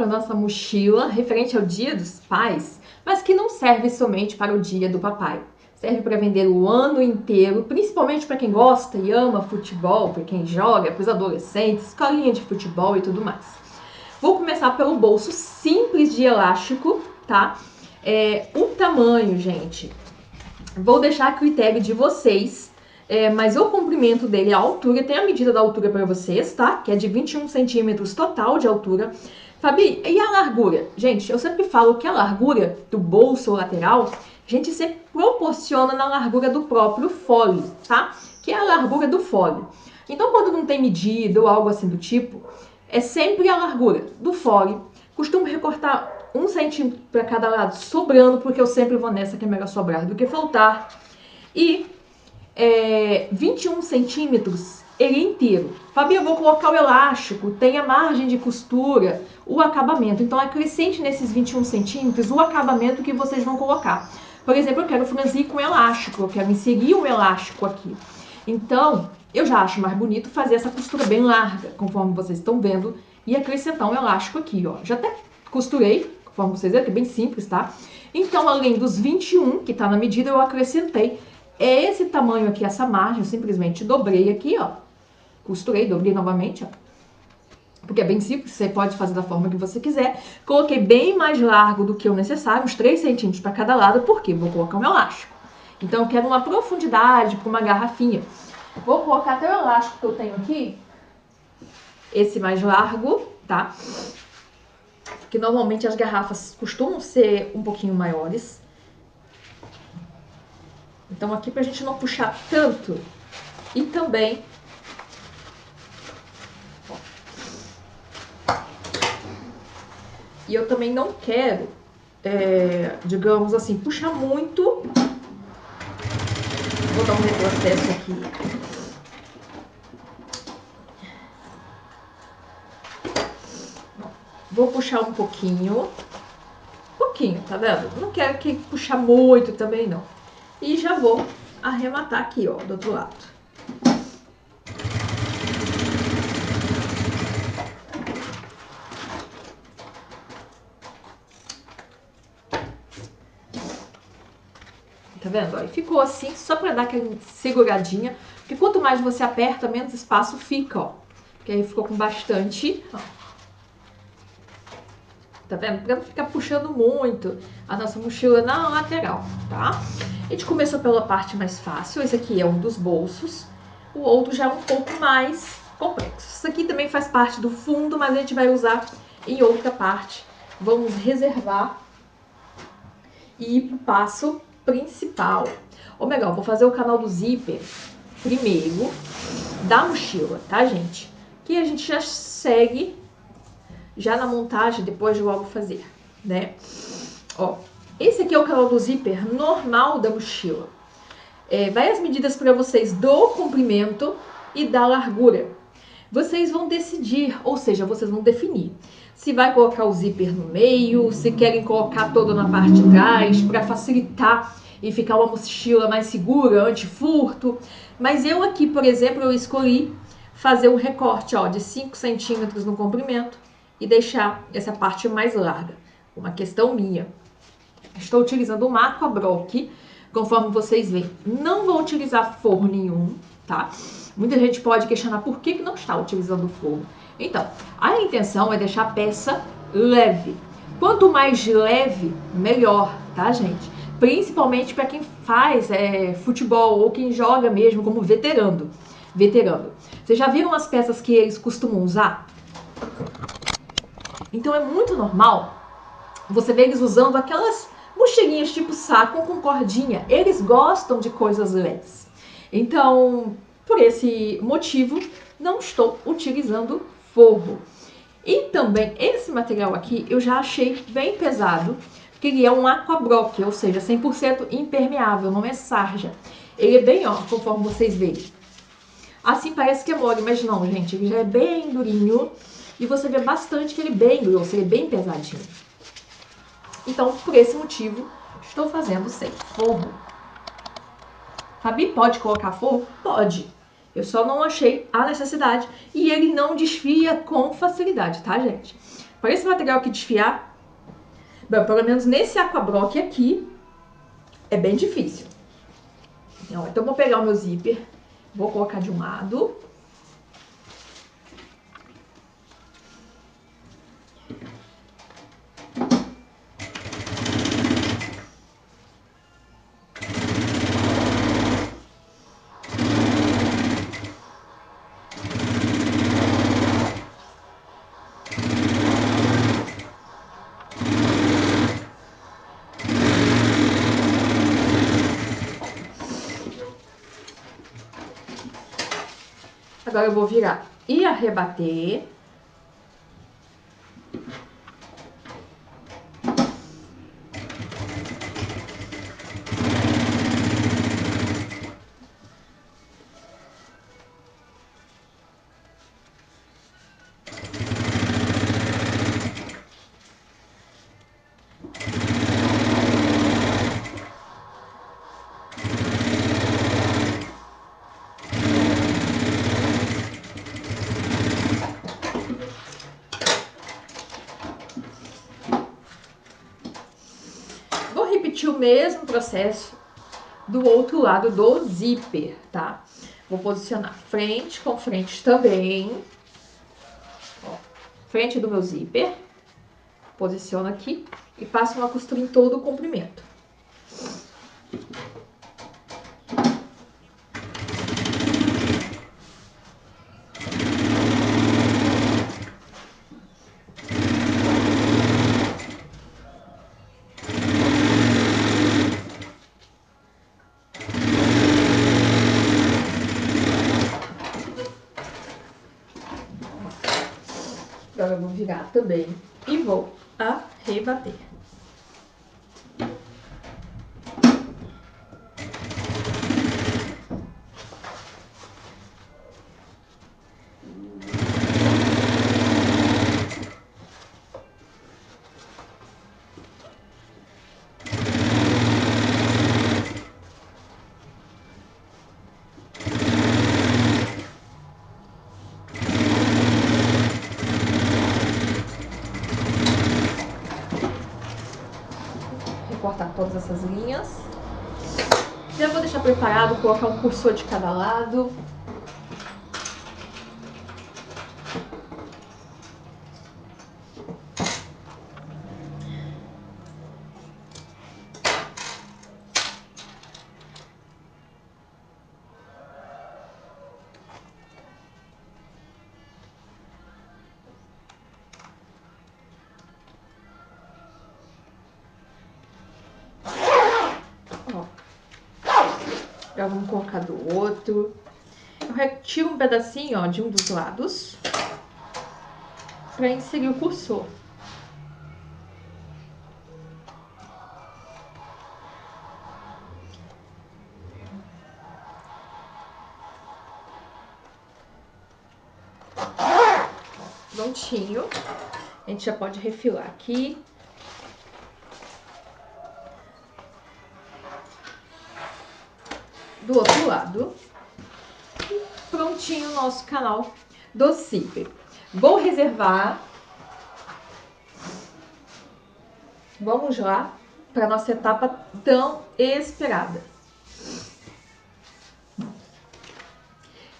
para nossa mochila referente ao Dia dos Pais, mas que não serve somente para o Dia do Papai. Serve para vender o ano inteiro, principalmente para quem gosta e ama futebol, para quem joga, para os adolescentes, escolinha de futebol e tudo mais. Vou começar pelo bolso simples de elástico, tá? O tamanho, gente, vou deixar a critério de vocês. Mas o comprimento dele, a altura, tem a medida da altura para vocês, tá? Que é de 21 centímetros total de altura. Fabi, e a largura? Gente, eu sempre falo que a largura do bolso lateral, a gente sempre proporciona na largura do próprio folio, tá? Que é a largura do folio. Então, quando não tem medida ou algo assim do tipo, é sempre a largura do folio. Costumo recortar 1 centímetro para cada lado, sobrando, porque eu sempre vou nessa que é melhor sobrar do que faltar. E 21 centímetros ele inteiro. Fabi, eu vou colocar o elástico, tem a margem de costura, o acabamento. Então, acrescente nesses 21 centímetros o acabamento que vocês vão colocar. Por exemplo, eu quero franzir com elástico, eu quero inserir um elástico aqui. Então, eu já acho mais bonito fazer essa costura bem larga, conforme vocês estão vendo, e acrescentar um elástico aqui, ó. Já até costurei, conforme vocês viram, que é bem simples, tá? Então, além dos 21, que tá na medida, eu acrescentei esse tamanho aqui, essa margem, eu simplesmente dobrei aqui, ó. Costurei, dobrei novamente, ó. Porque é bem simples, você pode fazer da forma que você quiser. Coloquei bem mais largo do que o necessário, uns 3 centímetros para cada lado, porque vou colocar um elástico. Então, eu quero uma profundidade para uma garrafinha. Vou colocar até o elástico que eu tenho aqui, esse mais largo, tá? Porque normalmente as garrafas costumam ser um pouquinho maiores. Então, aqui pra gente não puxar tanto. E também... E eu também não quero, digamos assim, puxar muito. Vou dar um retrocesso aqui. Vou puxar um pouquinho. Tá vendo? Não quero que puxar muito também, não. E já vou arrematar aqui, ó, do outro lado. Tá vendo? Aí ficou assim, só pra dar aquela seguradinha. Porque quanto mais você aperta, menos espaço fica, ó. Porque aí ficou com bastante, ó. Tá vendo? Pra não ficar puxando muito a nossa mochila na lateral, tá? A gente começou pela parte mais fácil. Esse aqui é um dos bolsos. O outro já é um pouco mais complexo. Isso aqui também faz parte do fundo, mas a gente vai usar em outra parte. Vamos reservar e ir pro passo principal. Ou melhor, vou fazer o canal do zíper primeiro da mochila, tá, gente? Que a gente já segue já na montagem, depois de logo fazer, né? Ó, esse aqui é o canal do zíper normal da mochila. Vai as medidas para vocês do comprimento e da largura. Vocês vão decidir, ou seja, vocês vão definir se vai colocar o zíper no meio, se querem colocar todo na parte de trás para facilitar e ficar uma mochila mais segura, anti-furto. Mas eu aqui, por exemplo, eu escolhi fazer um recorte, ó, de 5 centímetros no comprimento e deixar essa parte mais larga. Uma questão minha. Estou utilizando uma aquabroque, conforme vocês veem. Não vou utilizar forro nenhum, tá? Muita gente pode questionar por que não está utilizando forro. Então, a intenção é deixar a peça leve. Quanto mais leve, melhor, tá, gente? Principalmente para quem faz futebol ou quem joga mesmo como veterano. Vocês já viram as peças que eles costumam usar? Então é muito normal você ver eles usando aquelas mochilinhas tipo saco com cordinha. Eles gostam de coisas leves. Então, por esse motivo, não estou utilizando forro. E também esse material aqui eu já achei bem pesado, porque ele é um aquabroque, ou seja, 100% impermeável, não é sarja. Ele é bem, ó, conforme vocês veem. Assim parece que é mole, mas não, gente, ele já é bem durinho. E você vê bastante que ele é bem grosso, ele é bem pesadinho. Então, por esse motivo, estou fazendo sem forro. Fabi, pode colocar forro? Pode. Eu só não achei a necessidade. E ele não desfia com facilidade, tá, gente? para esse material aqui desfiar, bom, pelo menos nesse aquablock aqui, é bem difícil. Então eu vou pegar o meu zíper, vou colocar de um lado. Agora eu vou virar e arrebater. Vou repetir o mesmo processo do outro lado do zíper, tá? Vou posicionar frente com frente também. Ó, frente do meu zíper. Posiciono aqui e passo uma costura em todo o comprimento. Agora eu vou virar também e vou arrebater. Cortar todas essas linhas. Já vou deixar preparado, colocar um cursor de cada lado. Já vamos colocar do outro. Eu retiro um pedacinho, ó, de um dos lados para inserir o cursor. Prontinho. A gente já pode refilar aqui. Do outro lado. Prontinho o nosso canal do zíper. Vou reservar. Vamos lá para nossa etapa tão esperada.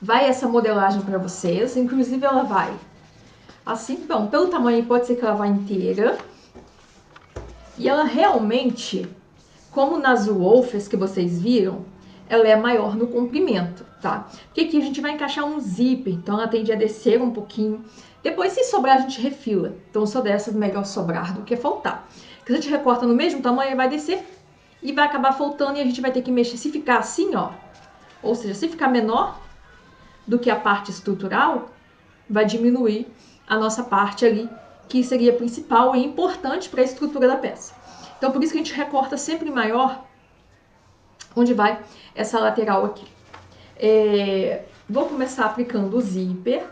Vai essa modelagem para vocês, inclusive ela vai assim, bom, pelo tamanho pode ser que ela vá inteira. E ela realmente, como nas Wolfers que vocês viram, ela é maior no comprimento, tá? Porque aqui a gente vai encaixar um zíper, então ela tende a descer um pouquinho. Depois, se sobrar, a gente refila. Então, só dessas, melhor sobrar do que faltar. Porque se a gente recorta no mesmo tamanho, vai descer e vai acabar faltando e a gente vai ter que mexer. Se ficar assim, ó, ou seja, se ficar menor do que a parte estrutural, vai diminuir a nossa parte ali, que seria principal e importante para a estrutura da peça. Então, por isso que a gente recorta sempre maior, onde vai essa lateral aqui. Vou começar aplicando o zíper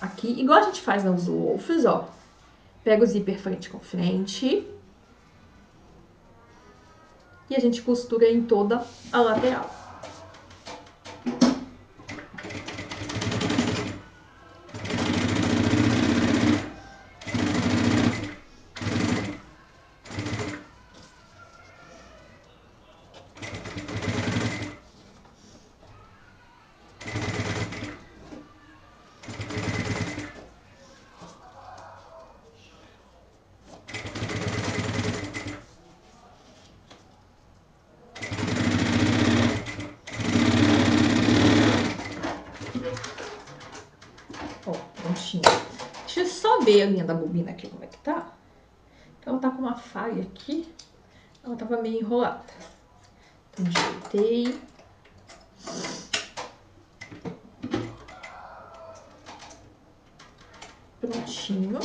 aqui, igual a gente faz nos Wolfers, ó. Pega o zíper frente com frente. E a gente costura em toda a lateral. ver a linha da bobina aqui como é que tá. Então ela tá com uma falha aqui. Ela tava meio enrolada. Então ajeitei. Prontinho.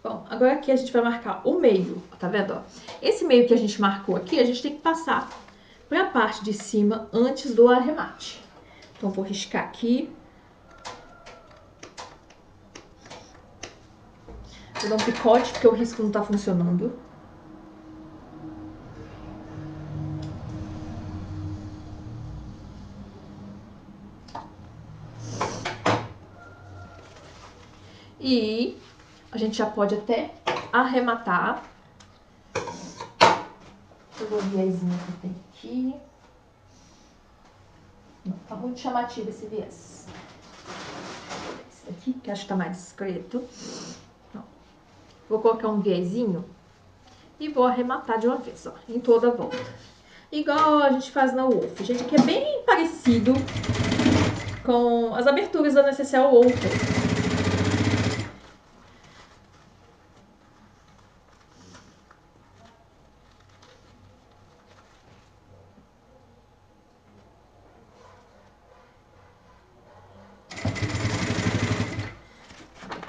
Bom, agora aqui a gente vai marcar o meio, tá vendo? Ó? Esse meio que a gente marcou aqui, a gente tem que passar para a parte de cima antes do arremate. Então vou riscar aqui. Vou dar um picote porque o risco não tá funcionando. E a gente já pode até arrematar. Eu vou ver o viezinho que tem aqui. Não, tá muito chamativo esse viés. Esse daqui, que acho que tá mais discreto. Não. Vou colocar um viezinho e vou arrematar de uma vez, ó, em toda a volta. Igual a gente faz na Wolf. Gente, aqui é bem parecido com as aberturas da necessaire Wolf.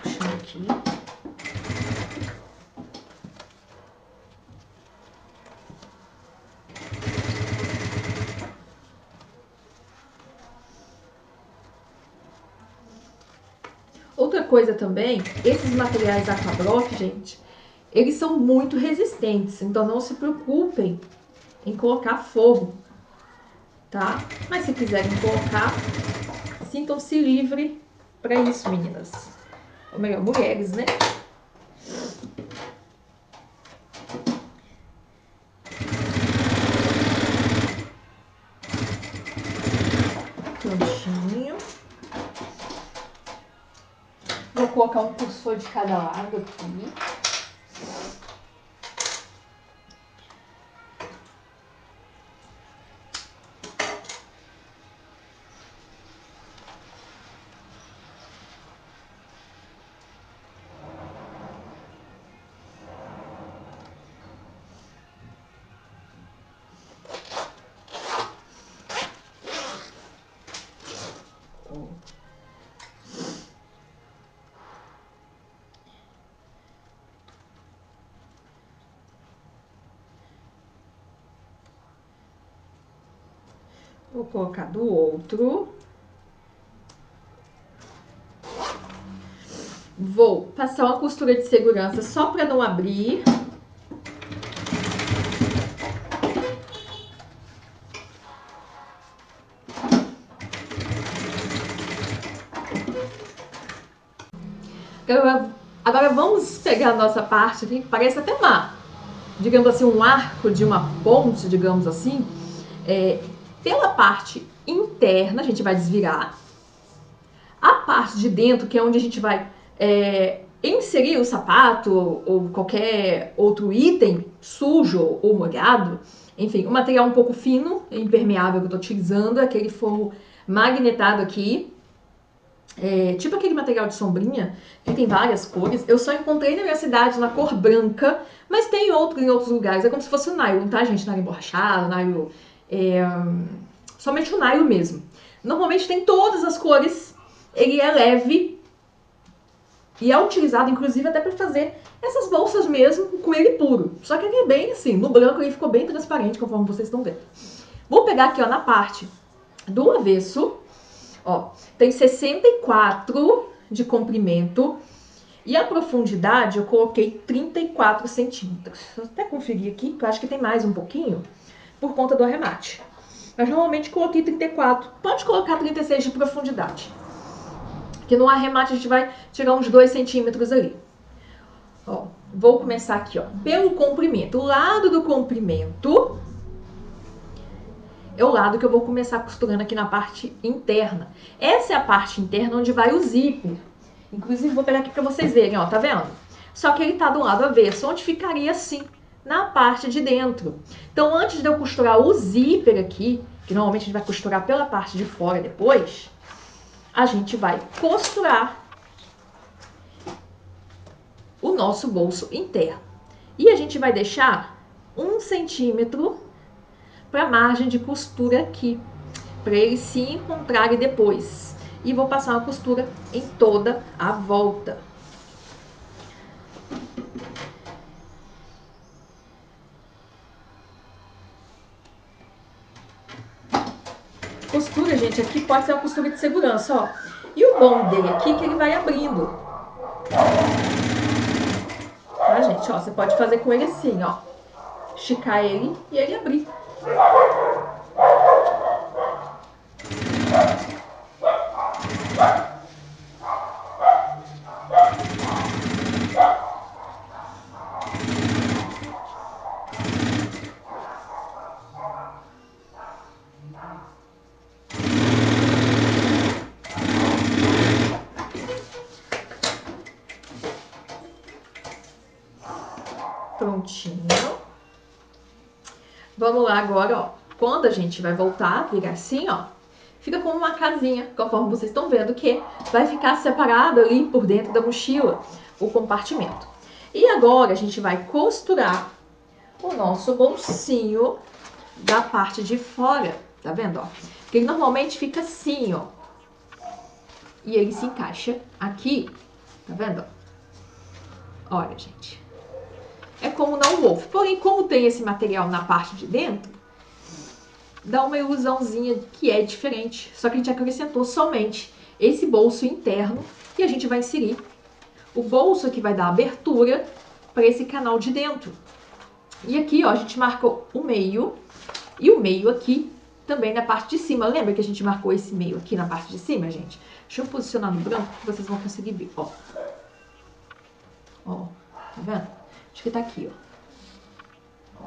Puxando aqui. Outra coisa também, esses materiais Aquablock, gente, eles são muito resistentes, então não se preocupem em colocar fogo, tá? Mas se quiserem colocar, sintam-se livre para isso, meninas. Ou melhor, mulheres, né? Prontinho. Vou colocar um cursor de cada lado aqui. Vou colocar do outro. Vou passar uma costura de segurança só para não abrir. Agora vamos pegar a nossa parte aqui, que parece até digamos assim, um arco de uma ponte, digamos assim. Pela parte interna, a gente vai desvirar. A parte de dentro, que é onde a gente vai inserir o sapato ou qualquer outro item sujo ou molhado, enfim, o material um pouco fino, impermeável que eu tô utilizando, é aquele forro magnetado aqui. Tipo aquele material de sombrinha, que tem várias cores. Eu só encontrei na minha cidade na cor branca, mas tem em outros lugares. É como se fosse o nylon, tá, gente? Nylon emborrachado, nylon... somente o nylon mesmo. Normalmente tem todas as cores. Ele é leve e é utilizado, inclusive, até para fazer essas bolsas mesmo com ele puro. Só que ele é bem assim, no branco ele ficou bem transparente, conforme vocês estão vendo. Vou pegar aqui, ó, na parte do avesso. Ó, tem 64 de comprimento e a profundidade eu coloquei 34 centímetros. Vou até conferir aqui, que eu acho que tem mais um pouquinho por conta do arremate. Mas normalmente coloquei 34. Pode colocar 36 de profundidade. Porque no arremate a gente vai tirar uns 2 centímetros ali. Ó, vou começar aqui, ó, pelo comprimento. O lado do comprimento é o lado que eu vou começar costurando aqui na parte interna. Essa é a parte interna onde vai o zíper. Inclusive, vou pegar aqui pra vocês verem, ó, tá vendo? Só que ele tá do lado avesso, onde ficaria assim, na parte de dentro. Então, antes de eu costurar o zíper aqui, que normalmente a gente vai costurar pela parte de fora depois, a gente vai costurar o nosso bolso interno. E a gente vai deixar 1 centímetro para a margem de costura aqui, para eles se encontrarem depois. E vou passar uma costura em toda a volta. Costura, gente, aqui pode ser uma costura de segurança, ó. E o bom dele aqui é que ele vai abrindo. Tá, gente? Ó, você pode fazer com ele assim, ó. Esticar ele e ele abrir. Prontinho. Vamos lá agora, ó. Quando a gente vai voltar, virar assim, ó, fica como uma casinha, conforme vocês estão vendo que vai ficar separado ali por dentro da mochila, o compartimento. E agora a gente vai costurar o nosso bolsinho da parte de fora, tá vendo, ó? Porque ele normalmente fica assim, ó. E ele se encaixa aqui, tá vendo? Olha, gente. É como na Wolf. Porém, como tem esse material na parte de dentro, dá uma ilusãozinha que é diferente. Só que a gente acrescentou somente esse bolso interno e a gente vai inserir o bolso que vai dar abertura para esse canal de dentro. E aqui, ó, a gente marcou o meio e o meio aqui também na parte de cima. Lembra que a gente marcou esse meio aqui na parte de cima, gente? Deixa eu posicionar no branco que vocês vão conseguir ver, ó. Ó, tá vendo? Acho que tá aqui, ó.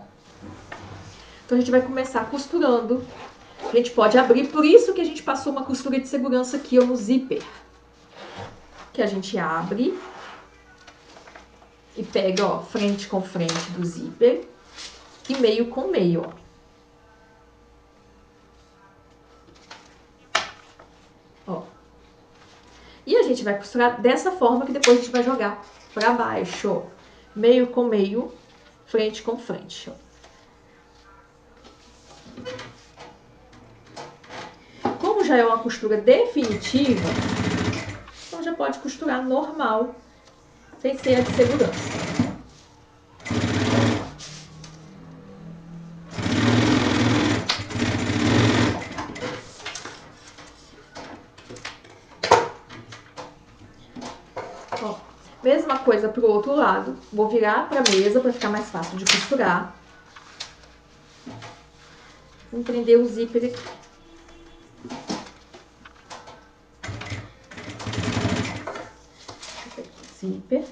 Então a gente vai começar costurando. A gente pode abrir, por isso que a gente passou uma costura de segurança aqui, ó, no zíper. Que a gente abre e pega, ó, frente com frente do zíper e meio com meio, ó. Ó. E a gente vai costurar dessa forma que depois a gente vai jogar pra baixo, ó. Meio com meio, frente com frente, ó. Como já é uma costura definitiva, então já pode costurar normal, sem ser a de segurança. Ó, mesma coisa pro outro lado. Vou virar pra mesa para ficar mais fácil de costurar. Vou prender o zíper aqui. Zíper.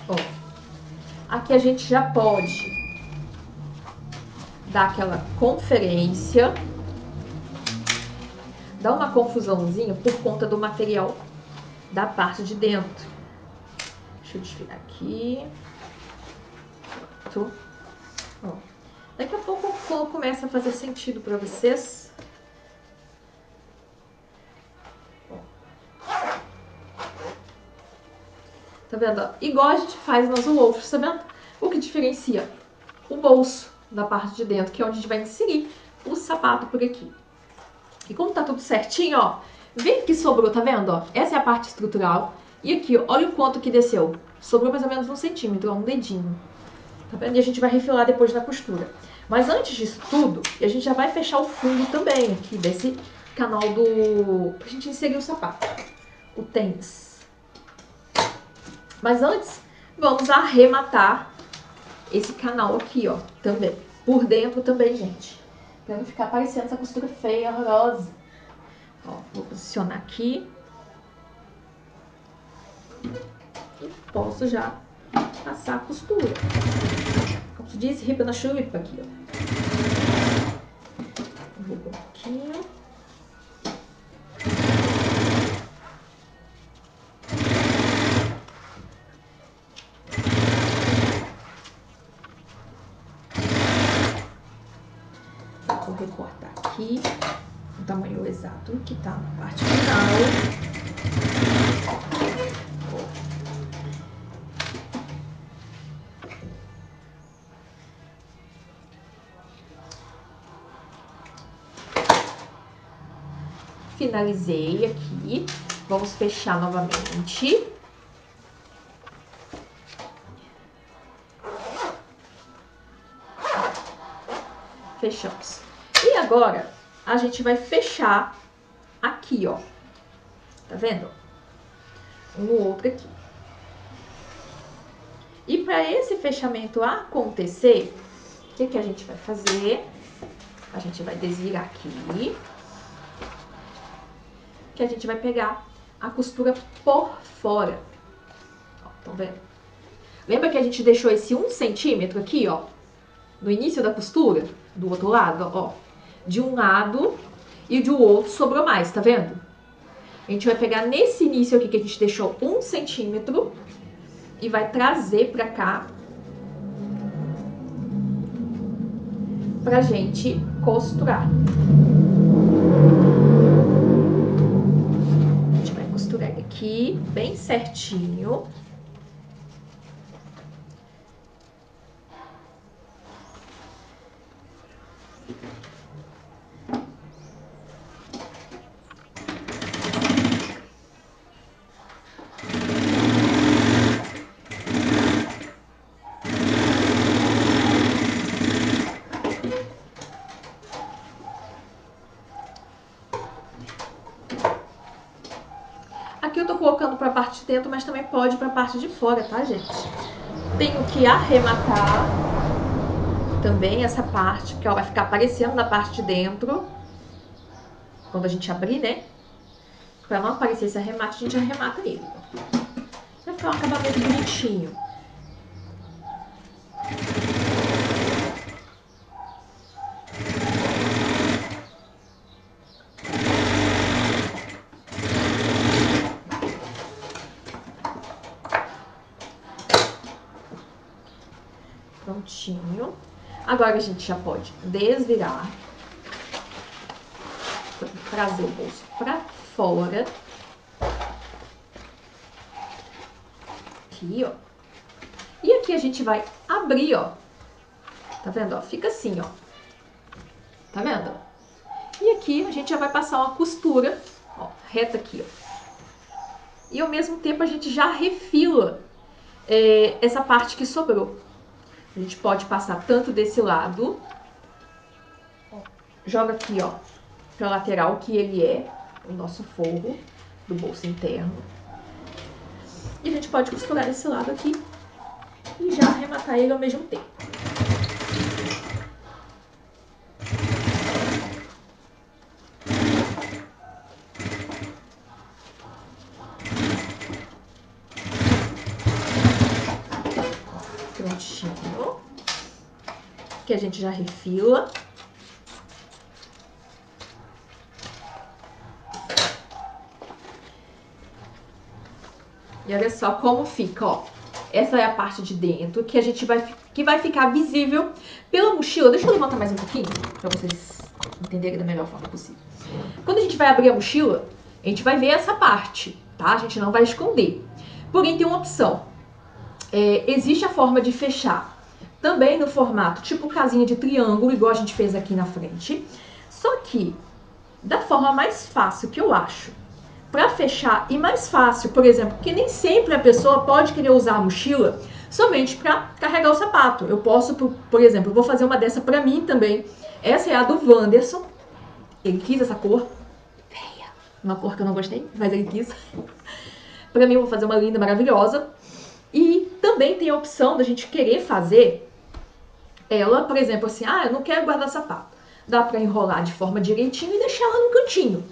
Ó, aqui a gente já pode dar aquela conferência, dá uma confusãozinha por conta do material da parte de dentro. Deixa eu desvirar aqui. Pronto. Ó, daqui a pouco o cor começa a fazer sentido para vocês. Tá vendo? Igual a gente faz nas Wolf, tá vendo? O que diferencia? O bolso da parte de dentro, que é onde a gente vai inserir o sapato por aqui. E como tá tudo certinho, ó, vê que sobrou, tá vendo? Ó, essa é a parte estrutural. E aqui, ó, olha o quanto que desceu. Sobrou mais ou menos 1 centímetro, ó, um dedinho. Tá vendo? E a gente vai refilar depois na costura. Mas antes disso tudo, a gente já vai fechar o fundo também aqui desse canal pra gente inserir o sapato, o tênis. Mas antes, vamos arrematar esse canal aqui, ó, também. Por dentro também, gente. Pra não ficar parecendo essa costura feia, horrorosa. Ó, vou posicionar aqui. posso já passar a costura. Como se diz, ripa na chulipa aqui, ó. Vou um pouquinho. Vou recortar aqui o tamanho exato que tá na parte final. Finalizei aqui. Vamos fechar novamente. Fechamos. E agora, a gente vai fechar aqui, ó. Tá vendo? Um no outro aqui. E para esse fechamento acontecer, o que a gente vai fazer? A gente vai desvirar aqui. Que a gente vai pegar a costura por fora. Ó, estão vendo? Lembra que a gente deixou esse 1 centímetro aqui, ó? No início da costura, do outro lado, ó. De um lado e do outro sobrou mais, tá vendo? A gente vai pegar nesse início aqui que a gente deixou 1 centímetro e vai trazer pra cá pra gente costurar. A gente vai costurar aqui bem certinho. Aqui eu tô colocando pra parte de dentro, mas também pode pra parte de fora, tá, gente? Tenho que arrematar também essa parte, que ela vai ficar aparecendo na parte de dentro. Quando a gente abrir, né? Pra não aparecer esse arremate, a gente arremata ele. Vai ficar um acabamento bonitinho. Prontinho. Agora a gente já pode desvirar. Trazer o bolso pra fora. Aqui, ó. E aqui a gente vai abrir, ó. Tá vendo, ó? Fica assim, ó. Tá vendo? E aqui a gente já vai passar uma costura, ó, reta aqui, ó. E ao mesmo tempo a gente já refila essa parte que sobrou. A gente pode passar tanto desse lado, ó, joga aqui, ó, pra lateral que ele é o nosso forro do bolso interno. E a gente pode costurar desse lado aqui e já arrematar ele ao mesmo tempo. Prontinho. Que a gente já refila. E olha só como fica, ó. Essa é a parte de dentro que a gente vai ficar visível pela mochila. Deixa eu levantar mais um pouquinho para vocês entenderem da melhor forma possível. Quando a gente vai abrir a mochila, a gente vai ver essa parte, tá? A gente não vai esconder. Porém, tem uma opção. Existe a forma de fechar também no formato tipo casinha de triângulo, igual a gente fez aqui na frente. Só que da forma mais fácil que eu acho para fechar e mais fácil, por exemplo, porque nem sempre a pessoa pode querer usar a mochila somente para carregar o sapato. Eu posso, por exemplo, eu vou fazer uma dessa para mim também. Essa é a do Wanderson. Ele quis essa cor. Feia. Uma cor que eu não gostei, mas ele quis. Para mim eu vou fazer uma linda, maravilhosa. E também tem a opção da gente querer fazer ela, por exemplo, assim, eu não quero guardar sapato. Dá para enrolar de forma direitinho e deixar ela no cantinho.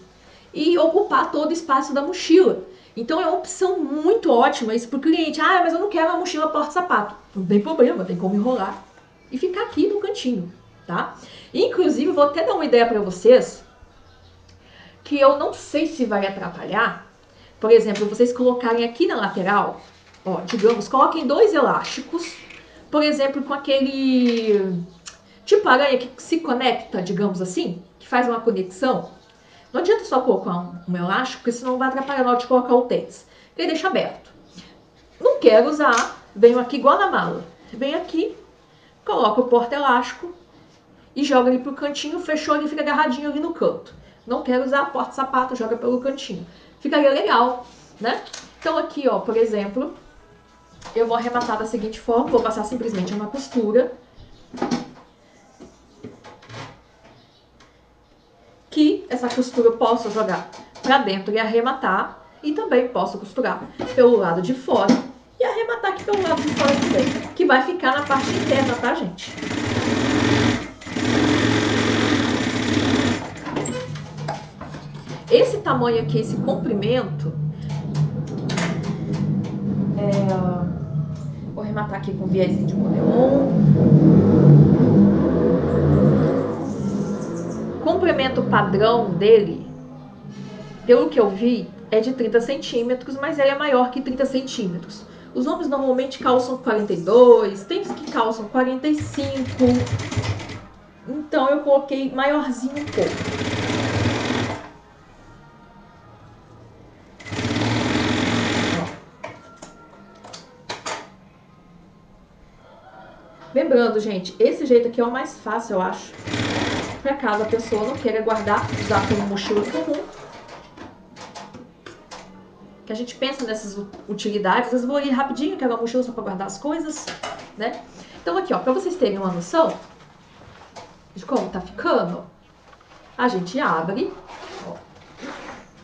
E ocupar todo o espaço da mochila. Então é uma opção muito ótima isso pro cliente. Ah, mas eu não quero uma mochila porta-sapato. Não tem problema, tem como enrolar e ficar aqui no cantinho, tá? Inclusive, vou até dar uma ideia para vocês que eu não sei se vai atrapalhar. Por exemplo, vocês colocarem aqui na lateral, ó, digamos, coloquem 2 elásticos, por exemplo, com aquele tipo aranha que se conecta, digamos assim, que faz uma conexão. Não adianta só colocar um elástico, porque senão vai atrapalhar na hora de colocar o tênis. Ele deixa aberto. Não quero usar, venho aqui igual na mala. Venho aqui, coloco o porta-elástico e joga ali pro cantinho, fechou, ele fica agarradinho ali no canto. Não quero usar porta-sapato, joga pelo cantinho. Ficaria legal, né? Então aqui, ó, por exemplo, eu vou arrematar da seguinte forma, vou passar simplesmente uma costura. Que essa costura eu posso jogar pra dentro e arrematar. E também posso costurar pelo lado de fora e arrematar aqui pelo lado de fora também. Que vai ficar na parte interna, tá, gente? Esse tamanho aqui, esse comprimento, vou arrematar aqui com viésinho de modelon. Comprimento padrão dele, pelo que eu vi, é de 30 centímetros, mas ele é maior que 30 centímetros. Os homens normalmente calçam 42, tem os que calçam 45. Então eu coloquei maiorzinho um pouco. Lembrando, gente, esse jeito aqui é o mais fácil, eu acho. Pra caso a pessoa não queira guardar, usar como mochila comum. Que a gente pensa nessas utilidades. Às vezes vou ir rapidinho, quero uma mochila só pra guardar as coisas, né? Então aqui, ó, pra vocês terem uma noção de como tá ficando, a gente abre, ó,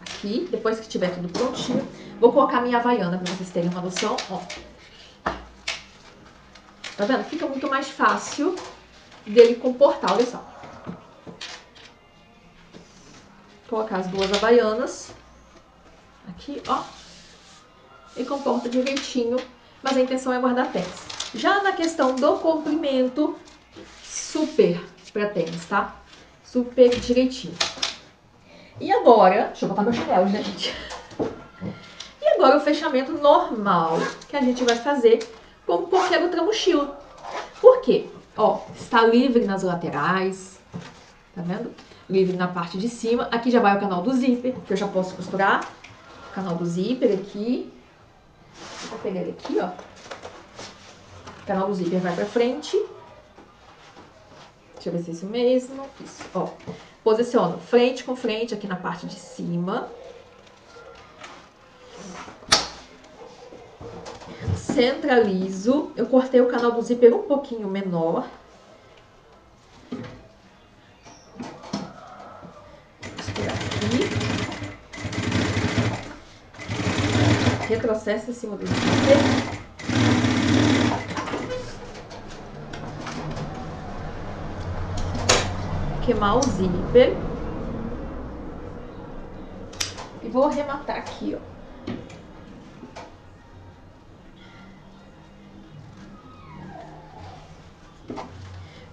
aqui, depois que tiver tudo prontinho. Vou colocar minha havaiana pra vocês terem uma noção, ó. Tá vendo? Fica muito mais fácil dele comportar, olha só. Colocar as duas havaianas aqui, ó. E comporta direitinho, mas a intenção é guardar tênis. Já na questão do comprimento, super pra tênis, tá? Super direitinho. E agora, deixa eu botar meu chinelo, gente. E agora o fechamento normal que a gente vai fazer como qualquer outra mochila. Por quê? Ó, está livre nas laterais, tá vendo? Livre na parte de cima. Aqui já vai o canal do zíper, que eu já posso costurar. O canal do zíper aqui. Vou pegar ele aqui, ó. O canal do zíper vai pra frente. Deixa eu ver se é isso mesmo. Isso, ó. Posiciono frente com frente aqui na parte de cima. Centralizo. Eu cortei o canal do zíper um pouquinho menor. Costurar aqui. Retrocesso em cima do zíper. Queimar o zíper. E vou arrematar aqui, ó.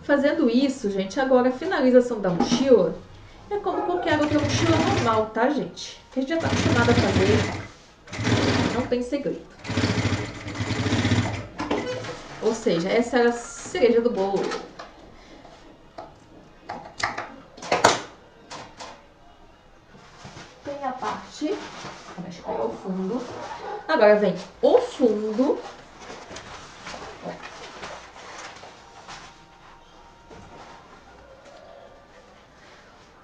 Fazendo isso, gente, agora a finalização da mochila é como qualquer outra mochila normal, tá, gente? Que a gente já tá acostumado a fazer, não tem segredo. Ou seja, essa era a cereja do bolo. Tem a parte, deixa eu pegar o fundo. Agora vem o fundo.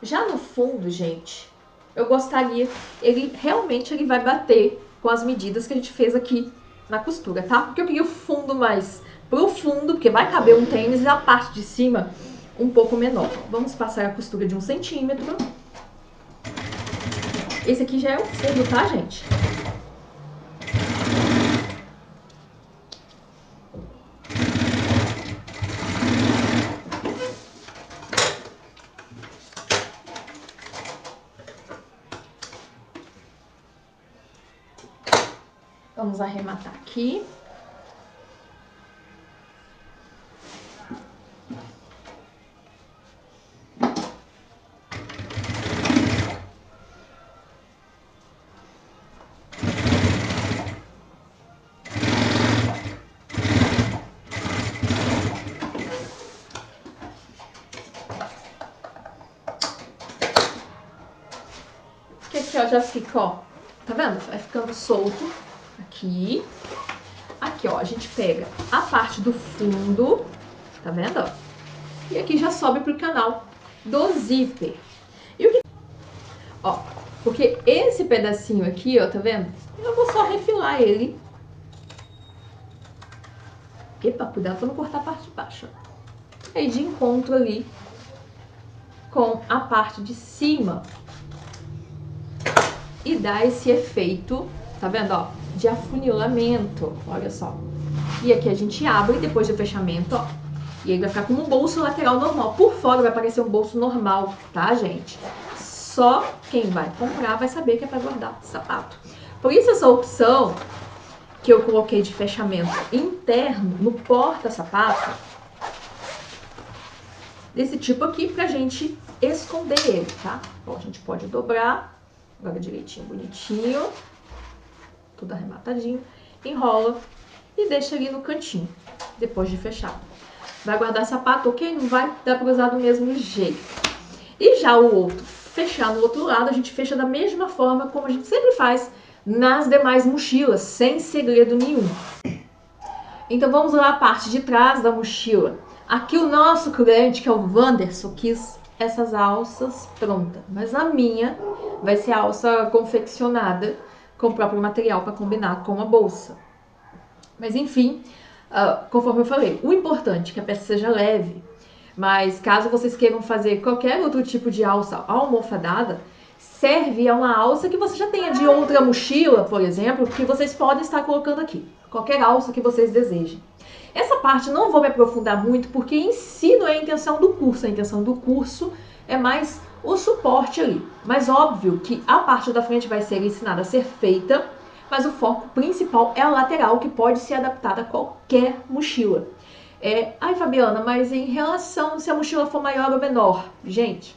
Já no fundo, gente, eu gostaria, ele realmente ele vai bater com as medidas que a gente fez aqui na costura, tá? Porque eu queria o fundo mais profundo, porque vai caber um tênis e a parte de cima um pouco menor. Vamos passar a costura de 1 centímetro. Esse aqui já é o fundo, tá, gente? Vamos arrematar aqui. Que aqui, ó, já fica, ó, tá vendo? Vai ficando solto aqui. Aqui, ó, a gente pega a parte do fundo, tá vendo, ó? E aqui já sobe pro canal do zíper. E o que... Ó, porque esse pedacinho aqui, ó, tá vendo? Eu vou só refilar ele. Epa, cuidado pra não cortar a parte de baixo, ó. Aí de encontro ali com a parte de cima. E dá esse efeito, tá vendo, ó, de afunilamento, olha só. E aqui a gente abre depois do fechamento, ó, e aí vai ficar como um bolso lateral normal. Por fora vai parecer um bolso normal, tá, gente? Só quem vai comprar vai saber que é para guardar sapato. Por isso essa opção que eu coloquei de fechamento interno no porta-sapato, desse tipo aqui, pra gente esconder ele, tá? Então a gente pode dobrar. Agora direitinho, bonitinho, tudo arrematadinho, enrola e deixa ali no cantinho, depois de fechar. Vai guardar sapato, ok? Não vai dar para usar do mesmo jeito. E já o outro, fechar no outro lado, a gente fecha da mesma forma como a gente sempre faz nas demais mochilas, sem segredo nenhum. Então vamos lá a parte de trás da mochila. Aqui o nosso cliente, que é o Wanderson, quis essas alças prontas, mas a minha vai ser a alça confeccionada com o próprio material para combinar com a bolsa. Mas enfim, conforme eu falei, o importante é que a peça seja leve, mas caso vocês queiram fazer qualquer outro tipo de alça almofadada, serve a uma alça que você já tenha de outra mochila, por exemplo, que vocês podem estar colocando aqui. Qualquer alça que vocês desejem. Essa parte não vou me aprofundar muito, porque em si não é a intenção do curso. A intenção do curso é mais o suporte ali. Mas óbvio que a parte da frente vai ser ensinada a ser feita, mas o foco principal é a lateral, que pode ser adaptada a qualquer mochila. Ai, Fabiana, mas em relação se a mochila for maior ou menor? Gente,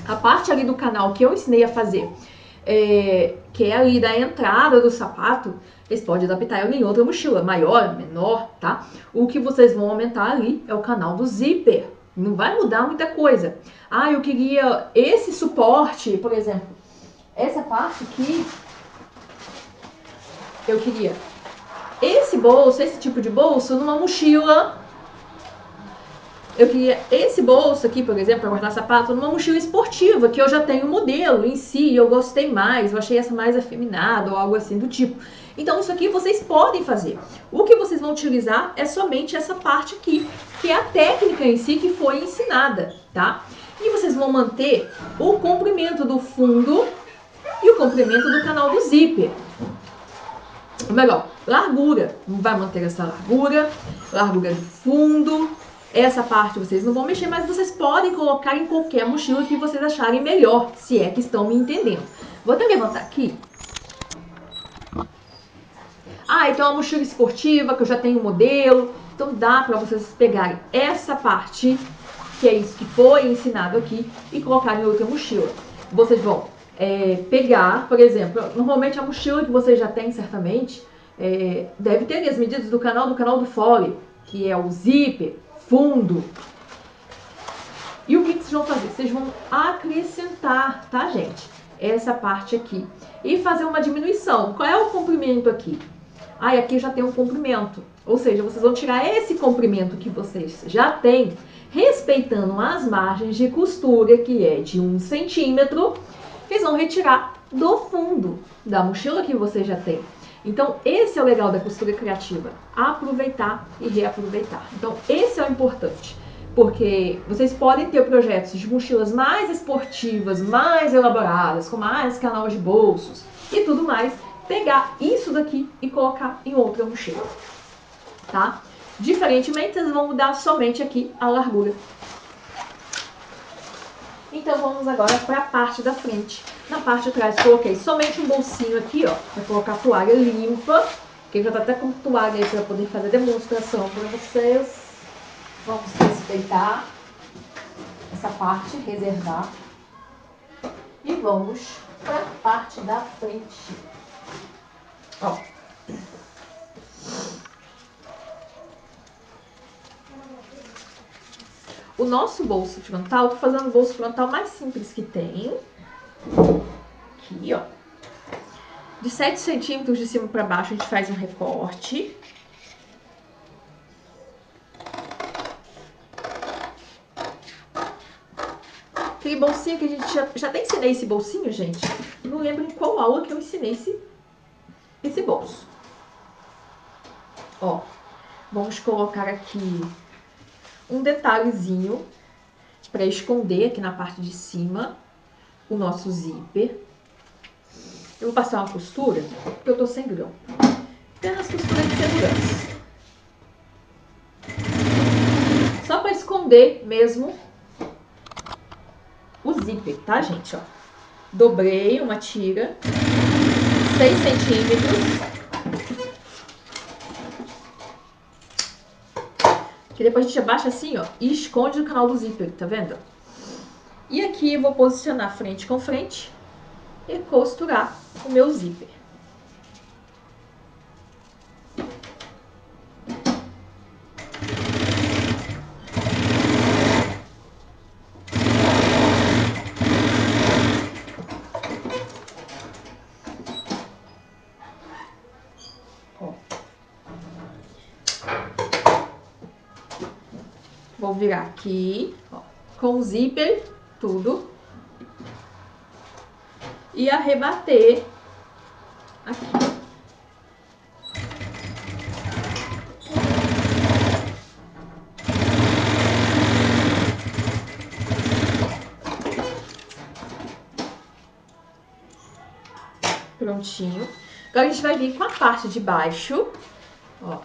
a parte ali do canal que eu ensinei a fazer, que é ali da entrada do sapato, vocês podem adaptar ela em outra mochila, maior, menor, tá? O que vocês vão aumentar ali é o canal do zíper. Não vai mudar muita coisa. Ah, eu queria esse suporte, por exemplo, essa parte aqui, eu queria esse bolso, esse tipo de bolso numa mochila. Eu queria esse bolso aqui, por exemplo, para guardar sapato, numa mochila esportiva, que eu já tenho o modelo em si, eu gostei mais, eu achei essa mais afeminada ou algo assim do tipo. Então isso aqui vocês podem fazer. O que vocês vão utilizar é somente essa parte aqui, que é a técnica em si que foi ensinada, tá? E vocês vão manter o comprimento do fundo e o comprimento do canal do zíper. Melhor, largura, vai manter essa largura, largura do fundo. Essa parte vocês não vão mexer, mas vocês podem colocar em qualquer mochila que vocês acharem melhor, se é que estão me entendendo. Vou até levantar aqui. Ah, então é uma mochila esportiva, que eu já tenho um modelo. Então dá para vocês pegarem essa parte, que é isso que foi ensinado aqui, e colocar em outra mochila. Vocês vão pegar, por exemplo, normalmente a mochila que vocês já têm, certamente, deve ter as medidas do canal do fole, que é o zíper, fundo. E o que vocês vão fazer? Vocês vão acrescentar, tá, gente? Essa parte aqui. E fazer uma diminuição. Qual é o comprimento aqui? Ah, e aqui já tem um comprimento. Ou seja, vocês vão tirar esse comprimento que vocês já têm, respeitando as margens de costura, que é de 1 centímetro. Vocês vão retirar do fundo da mochila que vocês já têm. Então, esse é o legal da costura criativa, aproveitar e reaproveitar. Então, esse é o importante, porque vocês podem ter projetos de mochilas mais esportivas, mais elaboradas, com mais canal de bolsos e tudo mais, pegar isso daqui e colocar em outra mochila, tá? Diferentemente, vocês vão mudar somente aqui a largura. Então, vamos agora para a parte da frente. Na parte de trás, coloquei somente um bolsinho aqui, ó, para colocar toalha limpa Porque já tá até com toalha aí pra poder fazer demonstração pra vocês. Vamos respeitar essa parte, reservar. E vamos para a parte da frente. Ó. O nosso bolso frontal, tô fazendo o bolso frontal mais simples que tem. Aqui, ó. De 7 centímetros de cima para baixo, a gente faz um recorte. Aquele bolsinho que a gente já até ensinei esse bolsinho, gente. Não lembro em qual aula que eu ensinei esse bolso. Ó, vamos colocar aqui um detalhezinho para esconder aqui na parte de cima o nosso zíper. Eu vou passar uma costura, porque eu tô sem grão. Apenas costura de segurança. Só para esconder mesmo o zíper, tá, gente? Ó, dobrei uma tira, 6 centímetros. Que depois a gente abaixa assim, ó, e esconde no canal do zíper, tá vendo? E aqui eu vou posicionar frente com frente e costurar o meu zíper. Ó. Vou virar aqui, ó, com o zíper, tudo. E arrebater aqui. Prontinho. Agora a gente vai vir com a parte de baixo, ó.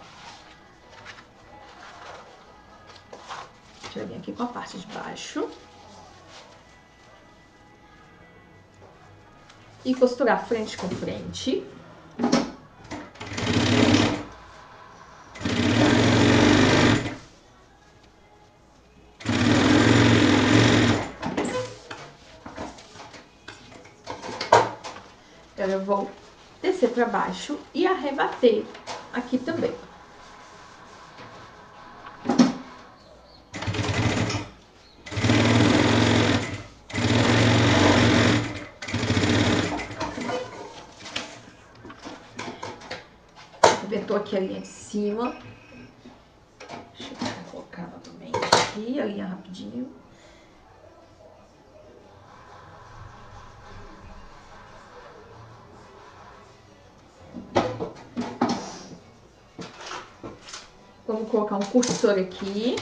A gente vai vir aqui com a parte de baixo. E costurar frente com frente. Agora eu vou descer para baixo e arrebater aqui também. Arrebentou aqui a linha de cima. Deixa eu colocar novamente aqui a linha rapidinho. Vamos colocar um cursor aqui.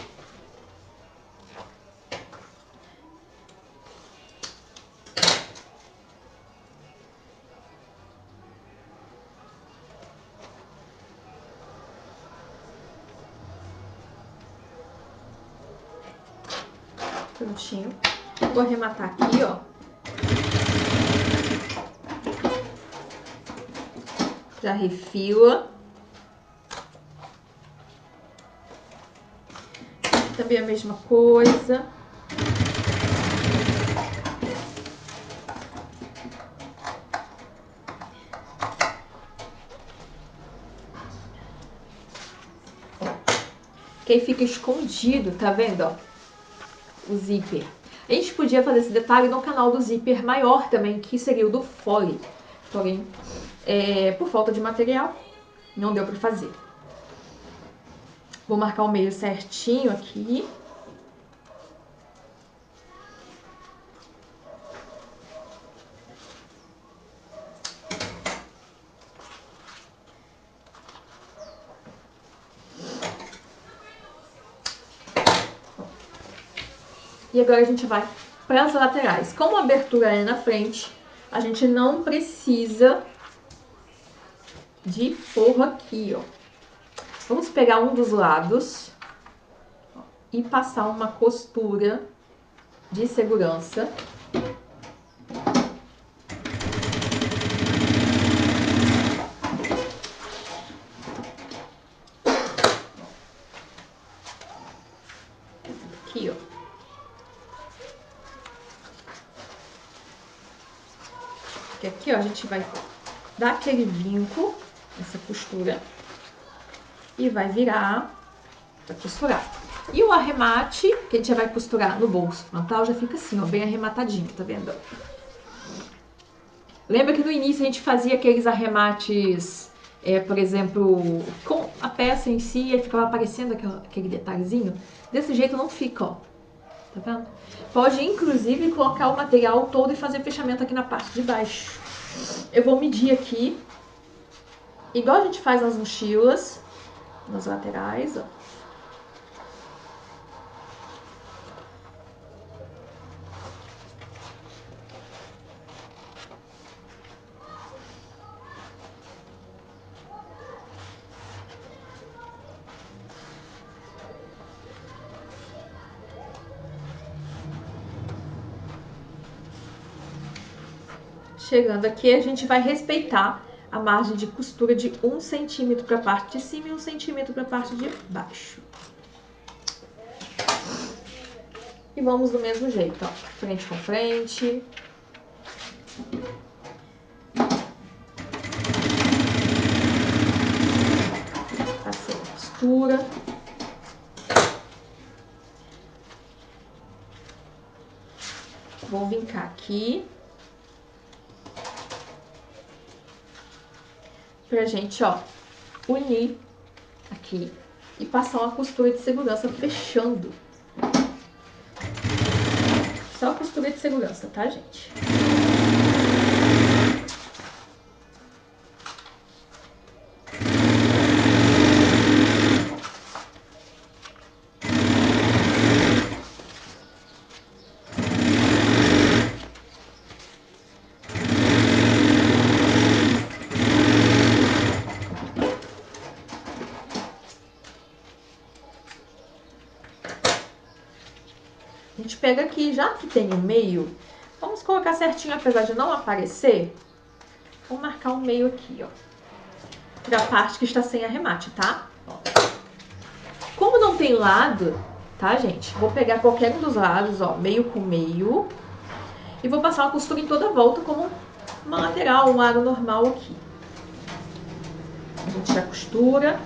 Prontinho. Vou arrematar aqui, ó. Já refila. Também a mesma coisa. Que aí fica escondido, tá vendo, ó? O zíper. A gente podia fazer esse detalhe no canal do zíper maior também, que seria o do fole. Porém, por falta de material, não deu pra fazer. Vou marcar o meio certinho aqui. E agora a gente vai para as laterais. Como a abertura é na frente, a gente não precisa de forro aqui, ó. Vamos pegar um dos lados e passar uma costura de segurança. aqui, ó. Porque aqui, ó, a gente vai dar aquele vinco, essa costura, e vai virar pra costurar. E o arremate, que a gente já vai costurar no bolso frontal, já fica assim, ó, bem arrematadinho, tá vendo? Lembra que no início a gente fazia aqueles arremates, por exemplo, com a peça em si, e ficava aparecendo aquele detalhezinho? Desse jeito não fica, ó. Tá vendo? Pode, inclusive, colocar o material todo e fazer fechamento aqui na parte de baixo. Eu vou medir aqui, igual a gente faz nas mochilas, nas laterais, ó. Chegando aqui, a gente vai respeitar a margem de costura de 1 centímetro para a parte de cima e 1 centímetro para a parte de baixo. E vamos do mesmo jeito, ó, frente com frente. Passei a costura. Vou vincar aqui. Pra gente, ó, unir aqui e passar uma costura de segurança fechando. Só costura de segurança, tá, gente? A gente pega aqui, já que tem o meio, vamos colocar certinho, apesar de não aparecer. Vou marcar o meio aqui, ó. Da parte que está sem arremate, tá? Ó. Como não tem lado, tá, gente? Vou pegar qualquer um dos lados, ó, meio com meio. E vou passar uma costura em toda a volta, como uma lateral, um aro normal aqui. A gente já costura.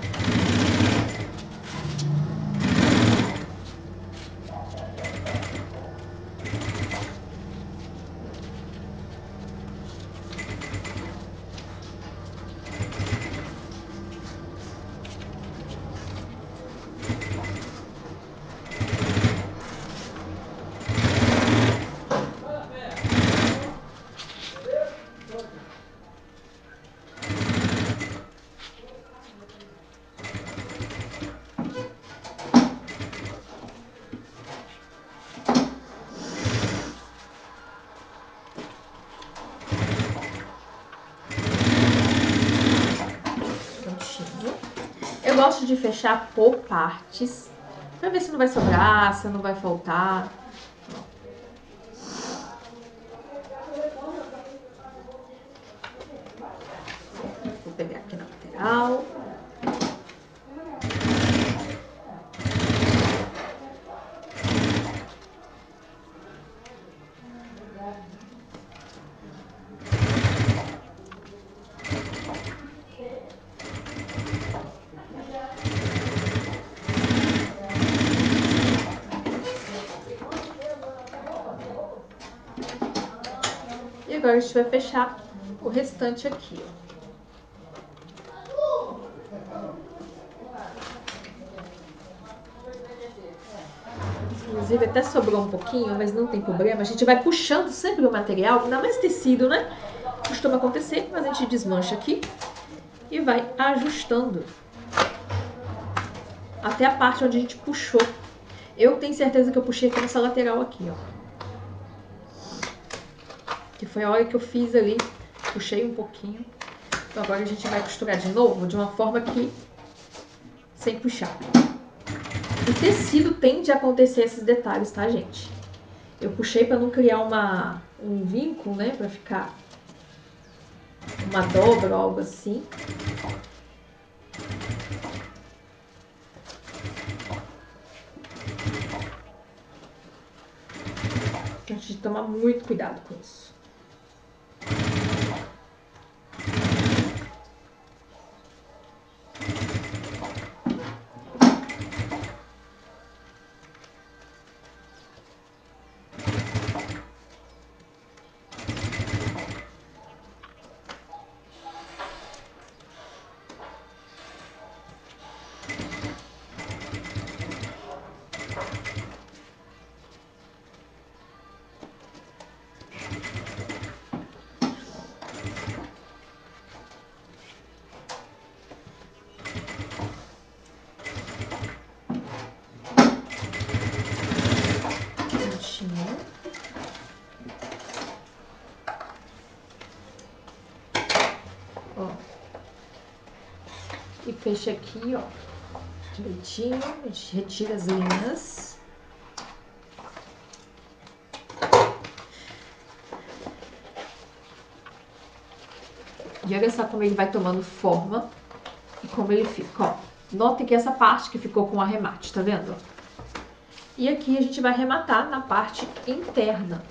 Eu gosto de fechar por partes, pra ver se não vai sobrar, se não vai faltar. Vou pegar aqui na lateral. E agora a gente vai fechar o restante aqui, ó. Inclusive até sobrou um pouquinho, mas não tem problema. A gente vai puxando sempre o material, ainda mais tecido, né? Costuma acontecer, mas a gente desmancha aqui e vai ajustando até a parte onde a gente puxou. Eu tenho certeza que eu puxei aqui nessa lateral aqui, ó. Que foi a hora que eu fiz ali, puxei um pouquinho. Então agora a gente vai costurar de novo, de uma forma que sem puxar. O tecido tende a acontecer esses detalhes, tá, gente? Eu puxei para não criar um vínculo, né? Para ficar uma dobra ou algo assim. a gente tomar muito cuidado com isso. Ó. E fecha aqui, ó, direitinho. A gente retira as linhas. E olha só como ele vai tomando forma e como ele fica, ó. Notem que essa parte que ficou com arremate, tá vendo? E aqui a gente vai arrematar na parte interna,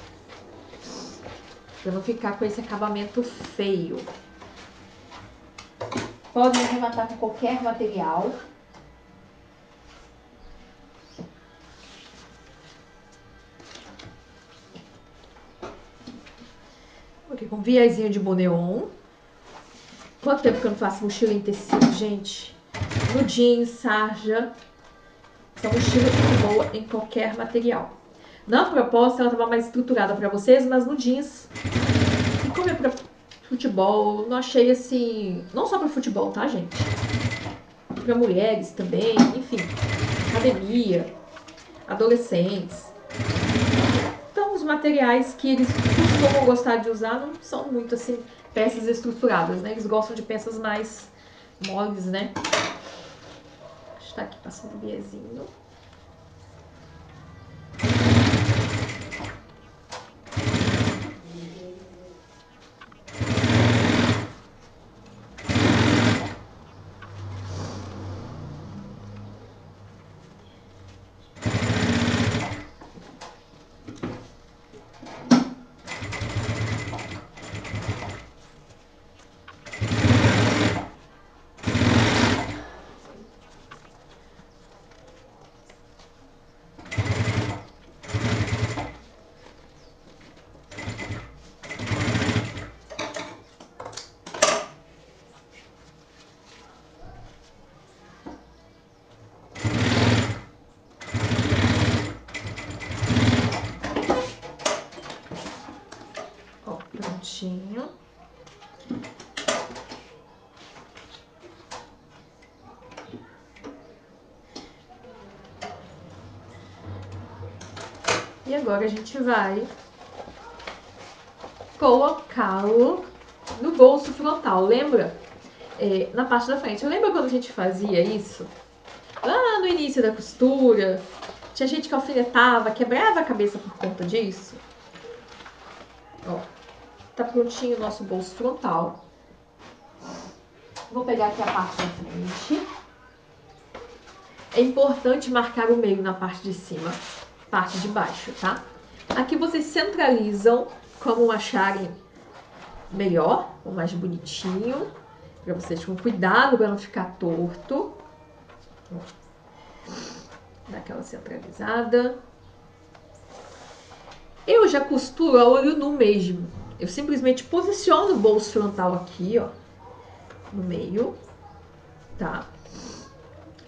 pra não ficar com esse acabamento feio. Pode arrematar com qualquer material. Aqui com viésinho de boneon. Quanto tempo que eu não faço mochila em tecido, gente? No jeans, sarja. Essa mochila fica boa em qualquer material. Na proposta, ela estava mais estruturada para vocês, mas no jeans. E como é para futebol, não achei assim. Não só para futebol, tá, gente? Para mulheres também, enfim. Academia, adolescentes. Então, os materiais que eles costumam gostar de usar não são muito assim peças estruturadas, né? Eles gostam de peças mais moles, né? Está aqui passando o biezinho. Ó, prontinho. E agora a gente vai colocá-lo no bolso frontal, lembra? Na parte da frente. Lembra quando a gente fazia isso? Lá no início da costura, tinha gente que alfinetava, quebrava a cabeça por conta disso. Ó, tá prontinho o nosso bolso frontal. Vou pegar aqui a parte da frente. É importante marcar o meio na parte de cima, parte de baixo, tá? Aqui vocês centralizam como acharem melhor, ou mais bonitinho, para vocês com cuidado para não ficar torto. Dá aquela centralizada. Eu já costuro a olho nu mesmo. Eu simplesmente posiciono o bolso frontal aqui, ó, no meio, tá?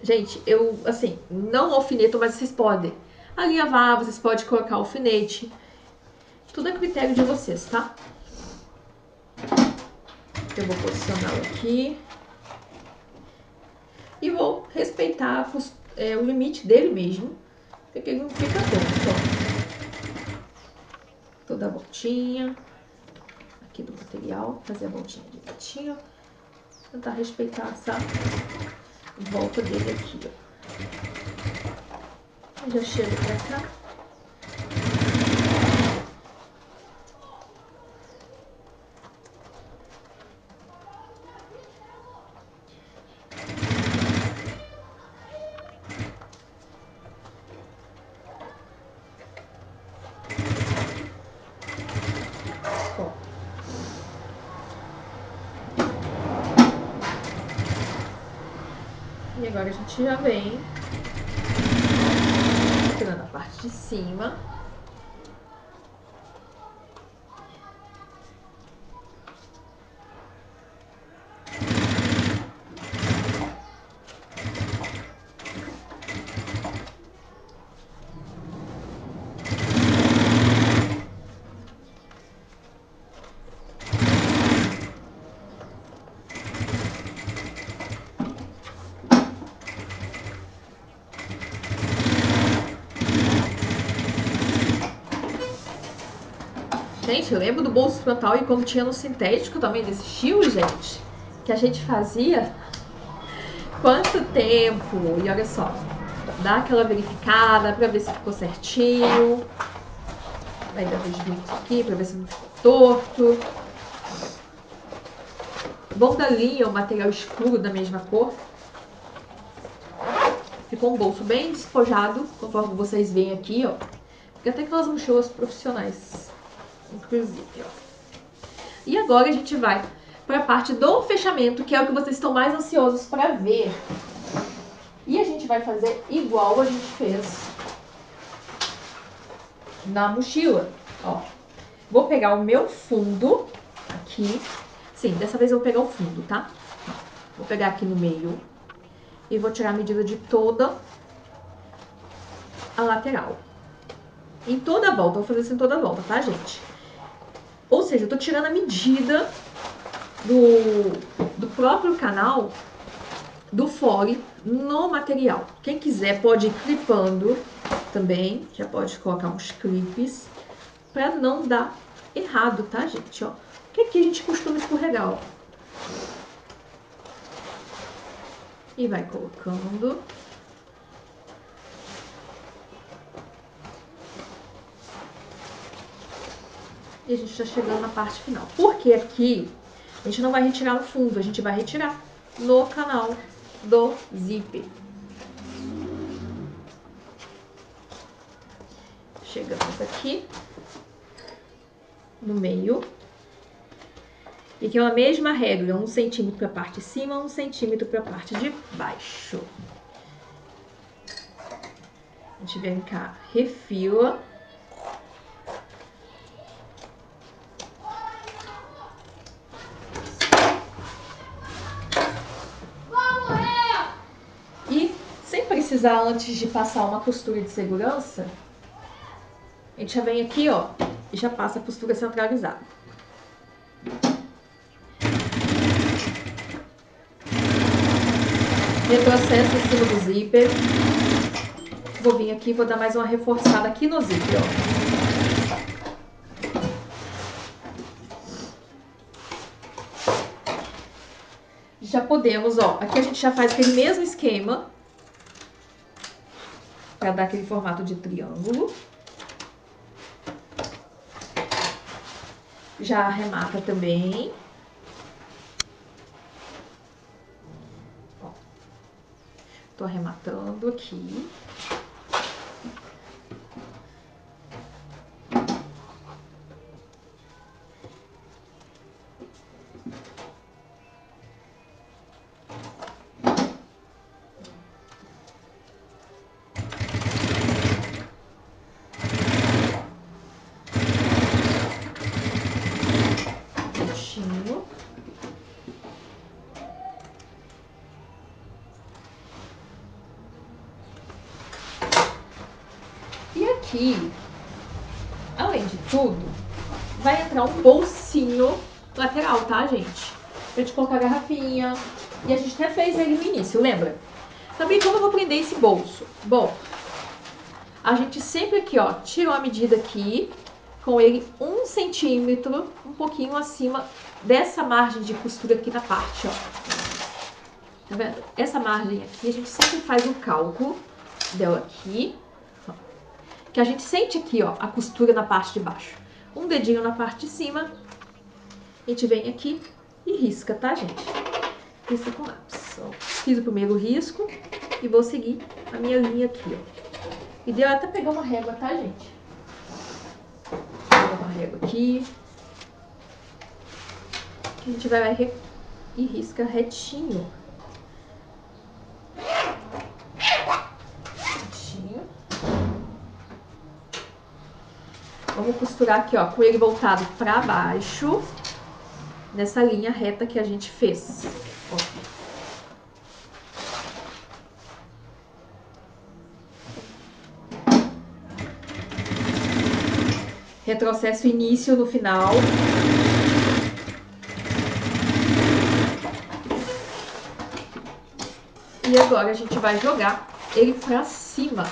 Gente, eu, assim, não alfineto, mas vocês podem alinhavar, vocês podem colocar alfinete. Tudo a critério de vocês, tá? Eu vou posicioná-lo aqui. E vou respeitar o limite dele mesmo, porque ele não fica torto, ó. Toda a voltinha aqui do material, fazer a voltinha direitinho. Tentar respeitar essa volta dele aqui, ó. Eu já chego pra cá. agora a gente já vem tirando a parte de cima. Gente, eu lembro do bolso frontal e quando tinha no sintético também desse estilo, gente, que a gente fazia quanto tempo? E olha só, dá aquela verificada pra ver se ficou certinho. Vai dar uns brinks aqui pra ver se não ficou torto. Bom da linha, o material escuro da mesma cor. Ficou um bolso bem despojado, conforme vocês veem aqui, ó. Fica até aquelas mochilas profissionais, inclusive, ó. E agora a gente vai para a parte do fechamento, que é o que vocês estão mais ansiosos para ver. E a gente vai fazer igual a gente fez na mochila, ó. Vou pegar o meu fundo aqui. Sim, dessa vez eu vou pegar o fundo, tá? Vou pegar aqui no meio e vou tirar a medida de toda a lateral. Em toda a volta, vou fazer isso em toda a volta, tá, gente? Ou seja, eu tô tirando a medida do próprio canal do fole no material. Quem quiser pode ir clipando também, já pode colocar uns clipes pra não dar errado, tá, gente? Ó, que aqui a gente costuma escorregar, ó. E vai colocando. E a gente tá chegando na parte final. Porque aqui a gente não vai retirar no fundo, a gente vai retirar no canal do zíper. Chegamos aqui no meio. E aqui é a mesma regra, 1 centímetro para a parte de cima, 1 centímetro para a parte de baixo. A gente vem cá, refila. E sem precisar antes de passar uma costura de segurança, a gente já vem aqui, ó, e já passa a costura centralizada. Retrocesso em cima do zíper. Vou vir aqui e vou dar mais uma reforçada aqui no zíper, ó. Já podemos, ó, aqui a gente já faz aquele mesmo esquema para dar aquele formato de triângulo. Já arremata também. Ó, tô arrematando aqui. Aqui, além de tudo, vai entrar um bolsinho lateral, tá, gente? Pra gente colocar a garrafinha. E a gente até fez ele no início, lembra? Também como eu vou prender esse bolso? Bom, a gente sempre aqui, ó, tirou a medida aqui, com ele 1 centímetro, um pouquinho acima dessa margem de costura aqui na parte, ó. Tá vendo? Essa margem aqui, a gente sempre faz o cálculo dela aqui. Que a gente sente aqui, ó, a costura na parte de baixo. Um dedinho na parte de cima. A gente vem aqui e risca, tá, gente? Risca com lápis. Ó, fiz o primeiro risco e vou seguir a minha linha aqui, ó. E deu até pegar uma régua, tá, gente? Vou pegar uma régua aqui. Que a gente vai lá e risca retinho. Vamos costurar aqui, ó, com ele voltado pra baixo, nessa linha reta que a gente fez. Ó. Retrocesso início no final. E agora a gente vai jogar ele pra cima.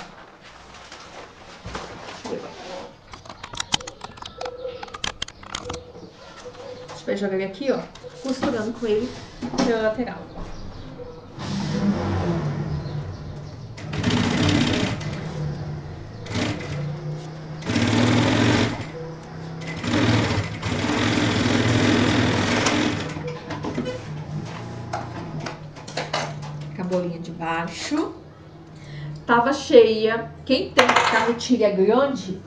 A gente vai jogar ele aqui, ó, costurando com ele pela lateral. Bolinha de baixo. Tava cheia. Quem tem carretilha grande,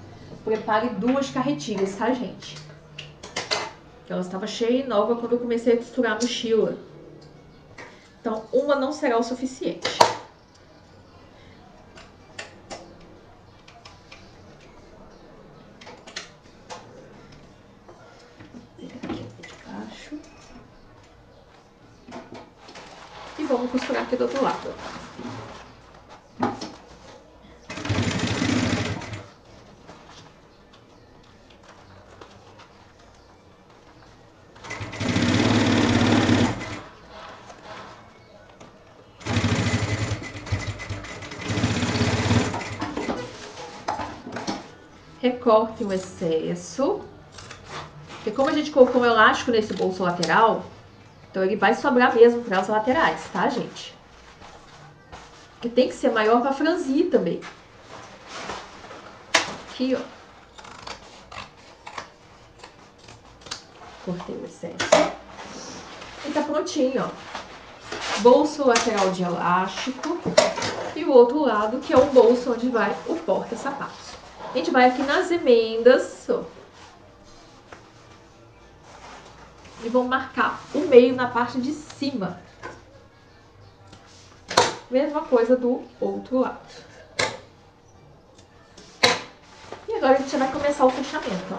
prepare 2 carretilhas, tá, gente? Ela estava cheia e nova quando eu comecei a costurar a mochila. Então, uma não será o suficiente. Aqui de baixo. E vamos costurar aqui do outro lado. Recorte o excesso. Porque como a gente colocou um elástico nesse bolso lateral, então ele vai sobrar mesmo para as laterais, tá, gente? Porque tem que ser maior para franzir também. Aqui, ó. Cortei o excesso. E tá prontinho, ó. Bolso lateral de elástico. E o outro lado, que é o bolso onde vai o porta-sapatos. A gente vai aqui nas emendas, ó. E vamos marcar o meio na parte de cima. Mesma coisa do outro lado. E agora a gente já vai começar o fechamento, ó.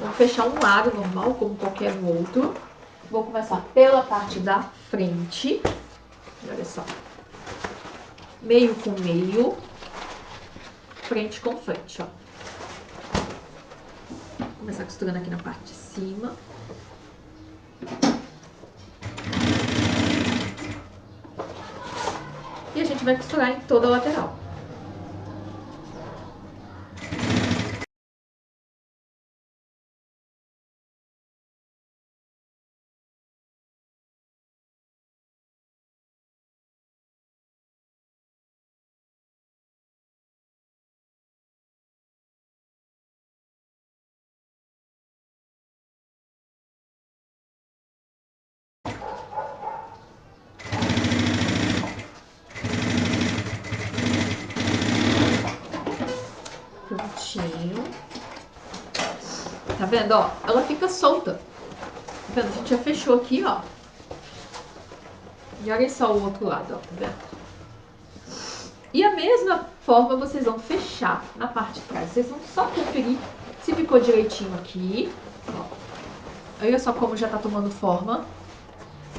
Vamos fechar um lado normal, como qualquer outro. Vou começar pela parte da frente. Olha só. Meio com meio. Frente com frente, ó. Vou começar costurando aqui na parte de cima. E a gente vai costurar em toda a lateral. Prontinho. Tá vendo, ó? Ela fica solta. Tá vendo? A gente já fechou aqui, ó. E olha só o outro lado, ó. Tá vendo? E a mesma forma vocês vão fechar na parte de trás. Vocês vão só conferir se ficou direitinho aqui. Ó. Olha só como já tá tomando forma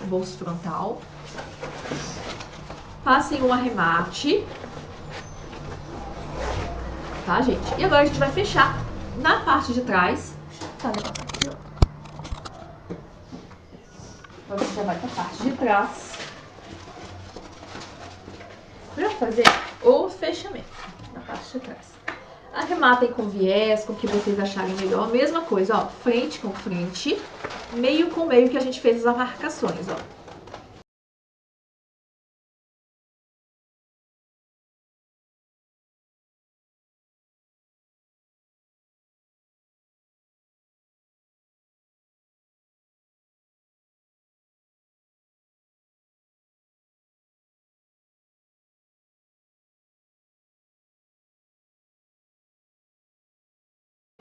o bolso frontal. Passem um arremate. Tá, gente? E agora a gente vai fechar na parte de trás. Tá, aqui, ó. Então a gente já vai pra parte de trás. Pra fazer o fechamento na parte de trás. Arrematem com viés, com o que vocês acharem melhor. Mesma coisa, ó. Frente com frente, meio com meio que a gente fez as marcações, ó.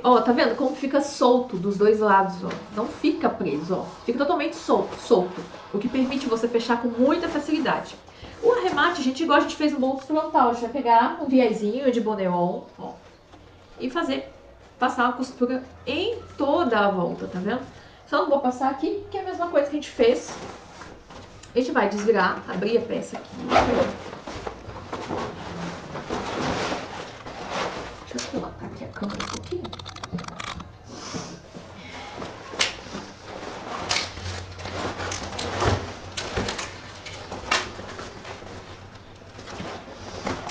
Ó, tá vendo como fica solto dos dois lados, ó. Não fica preso, ó. Fica totalmente solto. O que permite você fechar com muita facilidade. O arremate, gente, igual a gente fez no bolso frontal. A gente vai pegar um viezinho de boneon, ó. E fazer passar uma costura em toda a volta, tá vendo? Só não vou passar aqui, porque é a mesma coisa que a gente fez. A gente vai desvirar, abrir a peça aqui. Deixa eu colocar aqui a câmera um pouquinho.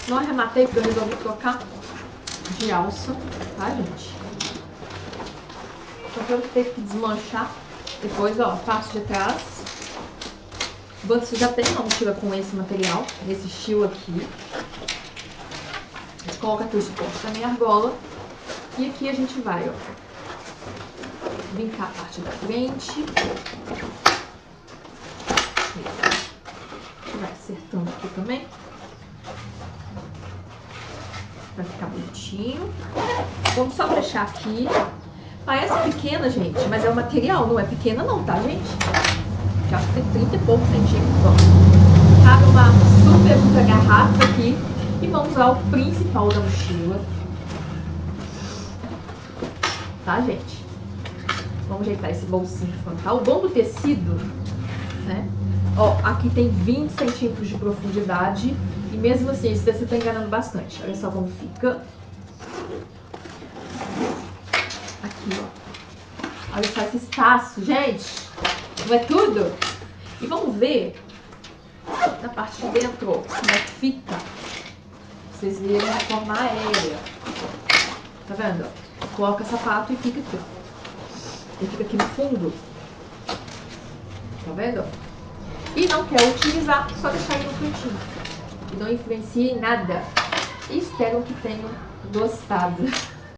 Não arrematei porque eu resolvi trocar de alça, tá, gente? Então eu ter que desmanchar. Depois, ó, passo de trás. Você já tem uma mochila com esse material, nesse estilo aqui. A gente coloca aqui o suporte da minha argola. E aqui a gente vai, ó, vincar a parte da frente. A gente vai acertando aqui também. Vai ficar bonitinho. Vamos só fechar aqui. Parece pequena, gente, mas é o material, não é pequena não, tá, gente? Já acho que tem 30 e poucos centímetros, ó. Cabe uma super muita garrafa aqui. E vamos ao principal da mochila. Tá, gente? Vamos ajeitar esse bolsinho frontal. O bom do tecido, né? Ó, aqui tem 20 centímetros de profundidade. E mesmo assim, esse tecido tá enganando bastante. Olha só como fica. Aqui, ó. Olha só esse espaço, gente. Não é tudo? E vamos ver na parte de dentro como é que fica. Pra vocês verem de forma aérea. Tá vendo? Coloca sapato e fica aqui, ó. Ele fica aqui no fundo. Tá vendo? E não quer utilizar, só deixar ele no cantinho. E não influencia em nada. E espero que tenham gostado.